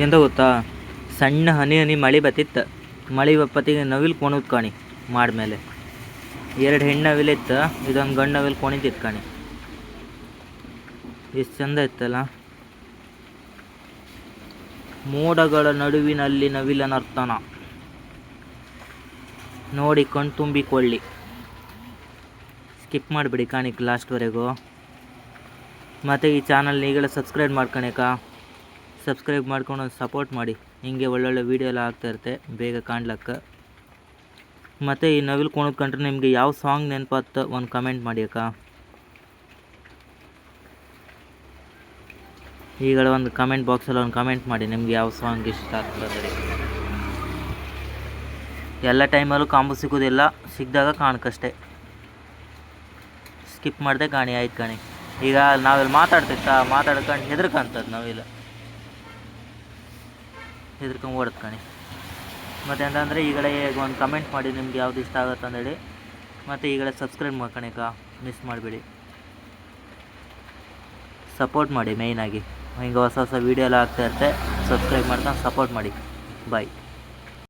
ಎಂತ ಗೊತ್ತಾ, ಸಣ್ಣ ಹನಿ ಹನಿ ಮಳೆ ಬತ್ತಿತ್ತು. ಮಳೆ ಬಪ್ಪತ್ತಿಗೆ ನವಿಲು ಕೊಣದ್ ಕಾಣಿ ಮಾಡ್ಮೇಲೆ 2 ಹೆಣ್ಣು ನವಿಲಿತ್ತು, ಇದೊಂದು ಗಂಡು ನವಿಲು ಕೊಣಿತಿತ್ತು ಕಾಣಿ. ಎಷ್ಟು ಚಂದ ಇತ್ತಲ್ಲ. ಮೋಡಗಳ ನಡುವಿನಲ್ಲಿ ನವಿಲ ನರ್ತನ ನೋಡಿ ಕಣ್ತುಂಬಿಕೊಳ್ಳಿ. ಸ್ಕಿಪ್ ಮಾಡಿಬಿಡಿ ಕಾಣಿಕ್ ಲಾಸ್ಟ್ವರೆಗೂ. ಮತ್ತು ಈ ಚಾನಲ್ನ ಈಗಲೇ ಸಬ್ಸ್ಕ್ರೈಬ್ ಮಾಡ್ಕೊಳಕ, ಸಬ್ಸ್ಕ್ರೈಬ್ ಮಾಡ್ಕೊಂಡು ಸಪೋರ್ಟ್ ಮಾಡಿ. ಹಿಂಗೆ ಒಳ್ಳೊಳ್ಳೆ ವೀಡಿಯೋ ಎಲ್ಲ ಆಗ್ತಾಯಿರುತ್ತೆ ಬೇಗ ಕಾಣ್ಲಕ್ಕ. ಮತ್ತು ಈ ನವಿಲು ಕುಣಿದು ಕಂಡ್ರೆ ನಿಮಗೆ ಯಾವ ಸಾಂಗ್ ನೆನಪಾತ ಒಂದು ಕಮೆಂಟ್ ಮಾಡಿ ಅಕ್ಕ. ಈಗಲೇ ಒಂದು ಕಮೆಂಟ್ ಬಾಕ್ಸಲ್ಲಿ ಒಂದು ಕಮೆಂಟ್ ಮಾಡಿ ನಿಮ್ಗೆ ಯಾವ ಸಾಂಗ್ ಇಷ್ಟ ಆಗ್ತದೆ. ಎಲ್ಲ ಟೈಮಲ್ಲೂ ಕಾಂಬು ಸಿಗೋದಿಲ್ಲ, ಸಿಕ್ಕಿದಾಗ ಕಾಣಕ್ಕಷ್ಟೇ. ಸ್ಕಿಪ್ ಮಾಡಿದೆ ಕಾಣಿ, ಆಯ್ತು ಕಾಣಿ. ಈಗ ನಾವೆಲ್ಲ ಮಾತಾಡ್ಕೊಂಡು ಹೆದರ್ಕಂತದ್ದು ನಾವಿಲ್ಲ, ಹೆದರ್ಕೊಂಡು ಓಡೋದು ಕಾಣಿ. ಮತ್ತು ಎಂತಂದರೆ ಈಗಲೇ ಒಂದು ಕಮೆಂಟ್ ಮಾಡಿ ನಿಮ್ಗೆ ಯಾವ್ದು ಇಷ್ಟ ಆಗುತ್ತೆ ಅಂದೇಳಿ. ಮತ್ತು ಈಗಲೇ ಸಬ್ಸ್ಕ್ರೈಬ್ ಮಾಡ್ಕೊಳಕ ಮಿಸ್ ಮಾಡಬೇಡಿ. ಸಪೋರ್ಟ್ ಮಾಡಿ ಮೇಯ್ನಾಗಿ. ಹಿಂಗೆ ಹೊಸ ಹೊಸ ವೀಡಿಯೋ ಎಲ್ಲ ಆಗ್ತಾಯಿರುತ್ತೆ. ಸಬ್ಸ್ಕ್ರೈಬ್ ಮಾಡ್ಕೊಂಡು ಸಪೋರ್ಟ್ ಮಾಡಿ. ಬಾಯ್.